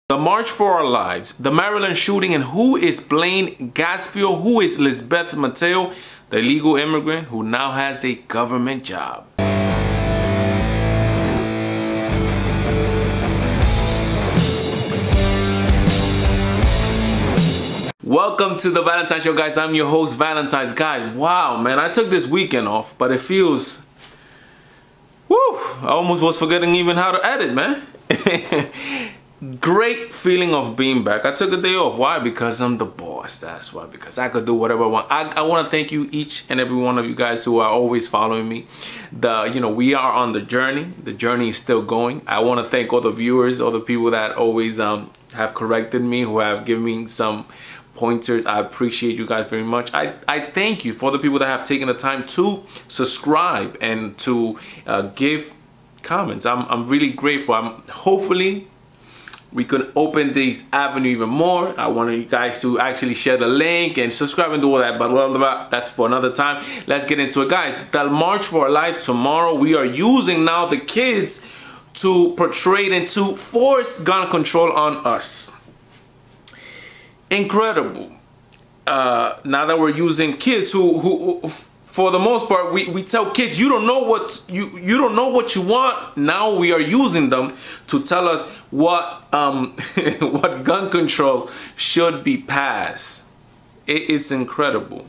The March for Our Lives, the Maryland shooting, and who is Blaine Gaskill? Who is Lisbeth Mateo, the illegal immigrant who now has a government job? Welcome to the Valentine Show, guys. I'm your host, Valentine's. Guys, wow, man, I took this weekend off, but it feels... Woo! I almost was forgetting even how to edit, man. Great feeling of being back. I took a day off. Why? Because I'm the boss. That's why. Because I could do whatever I want. I want to thank you, each and every one of you guys who are always following me. We are on the journey. The journey is still going. I want to thank all the viewers, all the people that always have corrected me, who have given me some pointers. I appreciate you guys very much. I thank you for the people that have taken the time to subscribe and to give comments. I'm really grateful. Hopefully we can open this avenue even more. I want you guys to actually share the link and subscribe and do all that, but that's for another time. Let's get into it, guys. The March for Our Lives tomorrow. We are using now the kids to portray and to force gun control on us. Incredible. Now that we're using kids who for the most part, we tell kids, you don't know what you don't know what you want. Now we are using them to tell us what what gun controls should be passed. It's incredible.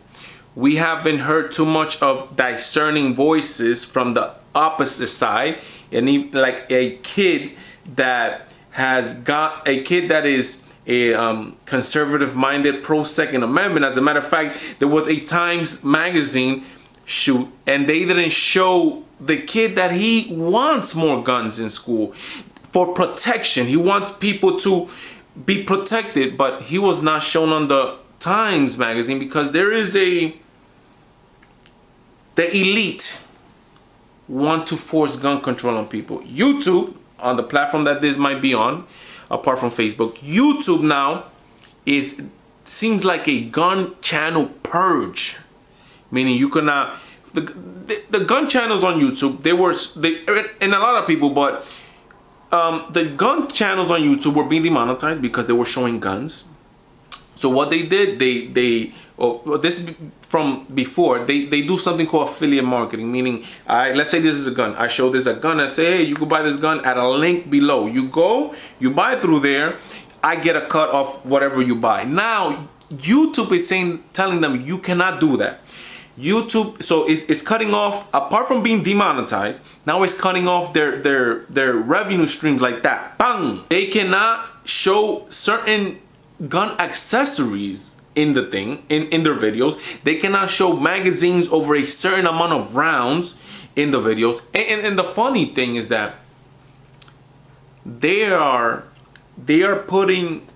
We haven't heard too much of discerning voices from the opposite side, and even like a kid that is a conservative-minded, pro-Second Amendment. As a matter of fact, there was a Times magazine shoot, and they didn't show the kid that he wants more guns in school for protection. He wants people to be protected, but he was not shown on the Times magazine because there is the elite want to force gun control on people. YouTube, on the platform that this might be on, apart from Facebook, YouTube now seems like a gun channel purge. Meaning you cannot, the gun channels on YouTube, and a lot of people, but the gun channels on YouTube were being demonetized because they were showing guns. So what they did, this from before, they do something called affiliate marketing. Meaning, let's say this is a gun. I show this a gun. I say, hey, you can buy this gun at a link below. You go, you buy through there. I get a cut off whatever you buy. Now, YouTube is telling them you cannot do that. YouTube, so it's cutting off, apart from being demonetized, now it's cutting off their revenue streams like that. Bang! They cannot show certain gun accessories in the thing, in their videos. They cannot show magazines over a certain amount of rounds in the videos. And the funny thing is that they are putting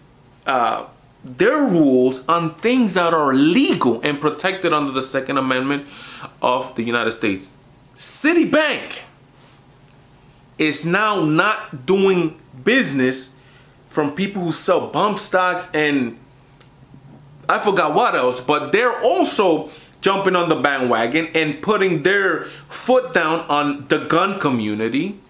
their rules on things that are legal and protected under the Second Amendment of the United States. Citibank is now not doing business from people who sell bump stocks and I forgot what else, but they're also jumping on the bandwagon and putting their foot down on the gun community.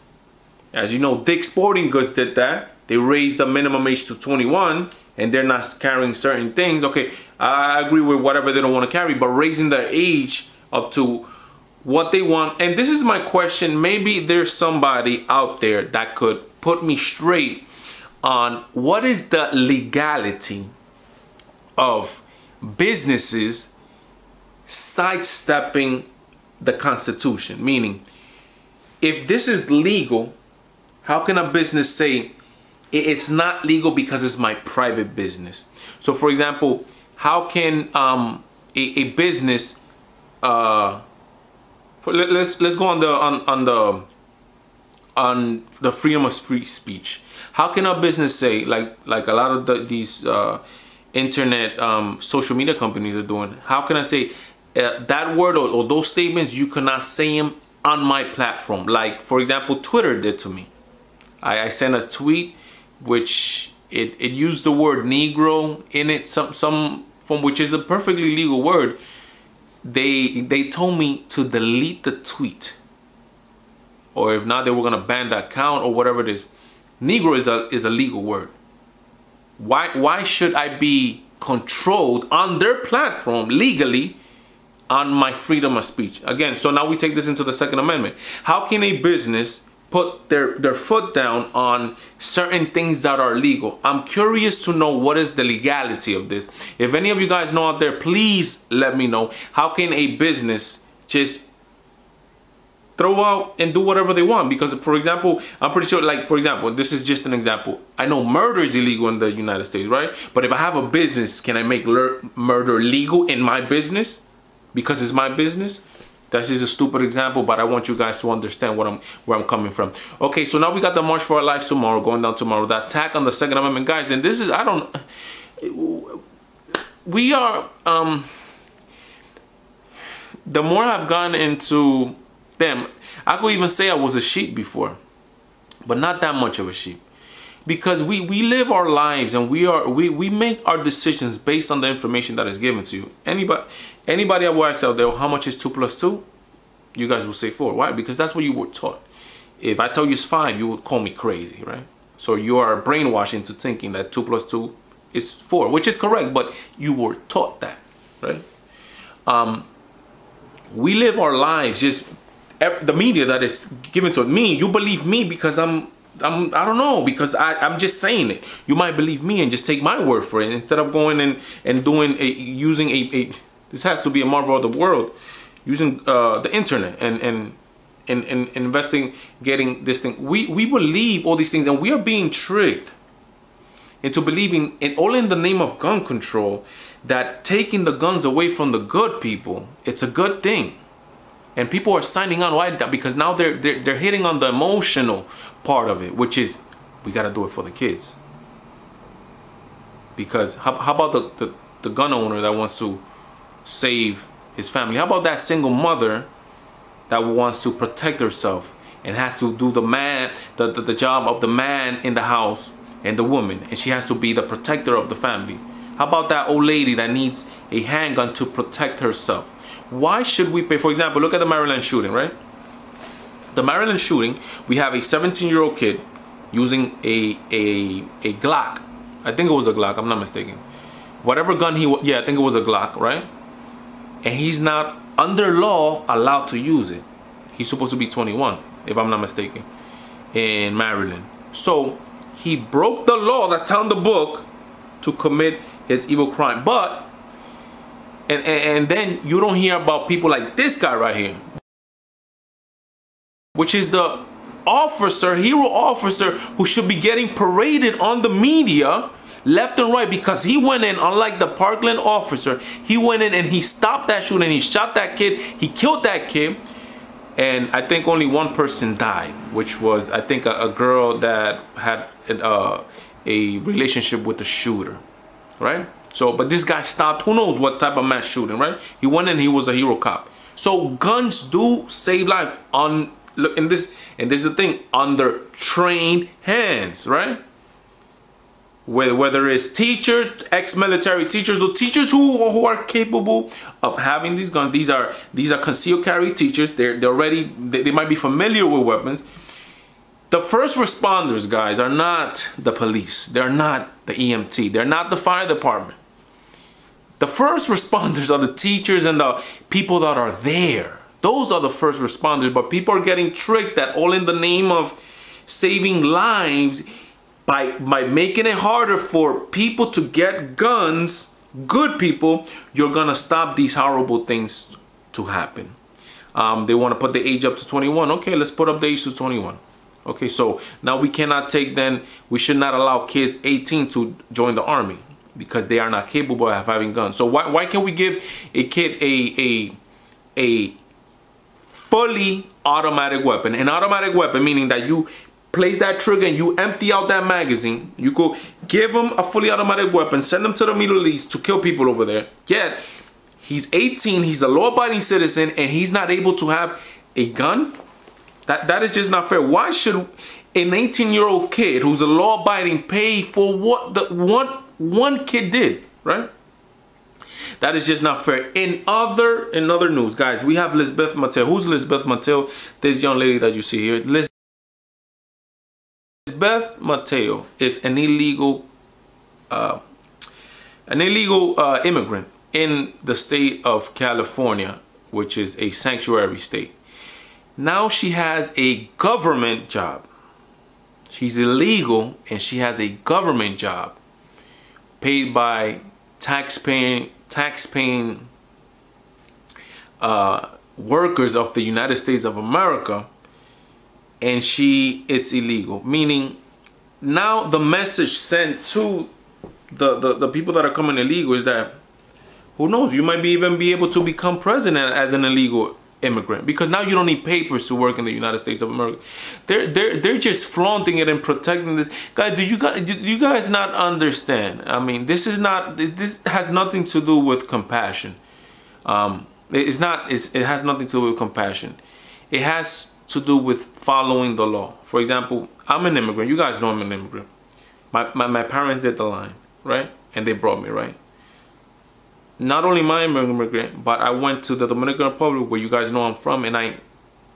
As you know, Dick's Sporting Goods did that. They raised the minimum age to 21 and they're not carrying certain things. Okay, I agree with whatever they don't want to carry, but raising the age up to what they want. And this is my question. Maybe there's somebody out there that could put me straight on what is the legality of businesses sidestepping the Constitution. Meaning, if this is legal, how can a business say it's not legal because it's my private business? So for example, how can a business let's go on the freedom of free speech. How can a business say, like a lot of these internet social media companies are doing, how can I say that word or those statements, you cannot say them on my platform? Like for example, Twitter did to me. I sent a tweet which it used the word Negro in it, some from which is a perfectly legal word. They told me to delete the tweet, or if not, they were gonna ban the account or whatever it is. Negro is a legal word. Why should I be controlled on their platform legally on my freedom of speech? Again, so now we take this into the Second Amendment. How can a business put their foot down on certain things that are legal? I'm curious to know what is the legality of this. If any of you guys know out there, please let me know. How can a business just throw out and do whatever they want? Because, for example, I'm pretty sure, like, for example, this is just an example. I know murder is illegal in the United States, right? But if I have a business, can I make murder legal in my business? Because it's my business? That's just a stupid example, but I want you guys to understand where I'm coming from. Okay, so now we got the March for Our Lives tomorrow, going down tomorrow. The attack on the Second Amendment, guys. And this is, we are, the more I've gone into them, I could even say I was a sheep before, but not that much of a sheep. Because we live our lives and we make our decisions based on the information that is given to you. Anybody that works out there, how much is 2 plus 2? You guys will say 4. Why? Because that's what you were taught. If I tell you it's 5, you would call me crazy, right? So you are brainwashed into thinking that 2 plus 2 is 4, which is correct, but you were taught that, right? We live our lives, just the media that is given to me. You believe me because I don't know, because I'm just saying it. You might believe me and just take my word for it instead of going and doing using this has to be a marvel of the world, using the internet and investigating this thing. We believe all these things, and we are being tricked into believing, and all in the name of gun control, that taking the guns away from the good people, it's a good thing. And people are signing on. Why? Because now they're hitting on the emotional part of it, which is, we got to do it for the kids. Because how about the gun owner that wants to save his family? How about that single mother that wants to protect herself and has to do the job of the man in the house and the woman, and she has to be the protector of the family? How about that old lady that needs a handgun to protect herself? Why should we pay? For example, look at the Maryland shooting, right? The Maryland shooting, we have a 17-year-old kid using a Glock. I think it was a Glock, I'm not mistaken. Whatever gun yeah, I think it was a Glock, right? And he's not under law allowed to use it. He's supposed to be 21, if I'm not mistaken, in Maryland. So he broke the law that's on the book to commit his evil crime. But and then you don't hear about people like this guy right here, which is the officer, hero officer, who should be getting paraded on the media left and right, because he went in, unlike the Parkland officer, he went in and he stopped that shooting, he shot that kid, he killed that kid, and I think only one person died, which was, I think, a girl that had a relationship with the shooter, right? So, but this guy stopped, who knows what type of mass shooting, right? He went in, he was a hero cop. So guns do save lives on, look, and this is the thing, under trained hands, right? Whether it's teachers, ex-military teachers, or teachers who are capable of having these guns. These are concealed carry teachers. They might be familiar with weapons. The first responders, guys, are not the police. They're not the EMT. They're not the fire department. The first responders are the teachers and the people that are there. Those are the first responders. But people are getting tricked, that all in the name of saving lives, by making it harder for people to get guns, good people, you're gonna stop these horrible things to happen. They want to put the age up to 21. Okay, let's put up the age to 21. Okay, so now we cannot take, then we should not allow kids 18 to join the army because they are not capable of having guns. So why can't we give a kid a fully automatic weapon? An automatic weapon meaning that you place that trigger and you empty out that magazine. You go give him a fully automatic weapon, send him to the Middle East to kill people over there. Yet he's 18, he's a law-abiding citizen, and he's not able to have a gun? That is just not fair. Why should an 18-year-old kid who's a law-abiding pay for what the one kid did, right? That is just not fair. In other news, guys, we have Lisbeth Mateo. Who's Lisbeth Mateo? This young lady that you see here. Lisbeth Mateo is an illegal an illegal immigrant in the state of California, which is a sanctuary state. Now she has a government job. She's illegal and she has a government job paid by tax-paying workers of the United States of America, and it's illegal. Meaning now the message sent to the people that are coming illegal is that, who knows, you might even be able to become president as an illegal immigrant, because now you don't need papers to work in the United States of America. They're just flaunting it and protecting this. Guys, do you guys not understand? I mean, this has nothing to do with compassion. It has nothing to do with compassion. It has to do with following the law. For example, I'm an immigrant. You guys know I'm an immigrant. My parents did the line, right? And they brought me, right? Not only am I an immigrant, but I went to the Dominican Republic, where you guys know I'm from, and I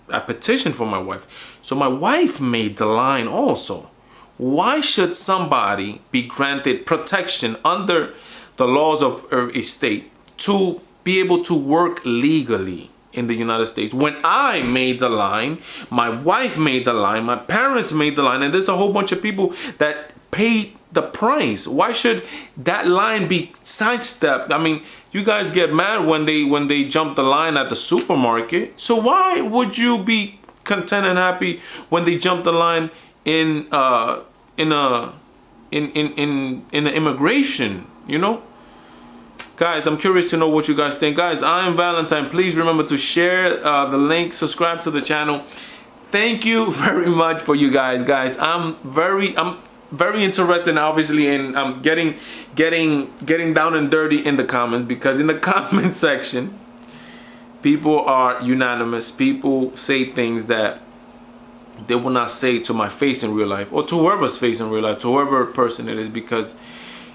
petitioned for my wife. So my wife made the line also. Why should somebody be granted protection under the laws of a state to be able to work legally in the United States, when I made the line, my wife made the line, my parents made the line, and there's a whole bunch of people that paid the price? Why should that line be sidestepped? I mean, you guys get mad when they jump the line at the supermarket. So why would you be content and happy when they jump the line in an immigration, you know? Guys, I'm curious to know what you guys think. Guys, I am Valentine. Please remember to share the link, subscribe to the channel. Thank you very much for you guys. Guys, I'm very interested, obviously, in getting down and dirty in the comments, because in the comment section, people are unanimous. People say things that they will not say to my face in real life, or to whoever's face in real life, to whoever person it is, because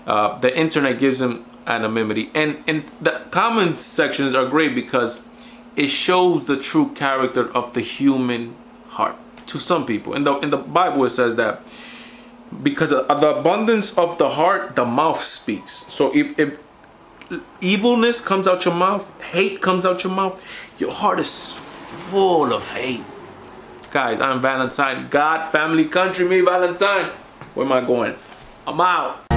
the internet gives them anonymity. And the comments sections are great because it shows the true character of the human heart to some people. In the Bible, it says that because of the abundance of the heart, the mouth speaks. So if evilness comes out your mouth, hate comes out your mouth, your heart is full of hate. Guys, I'm Valentine. God, family, country, me, Valentine. Where am I going? I'm out.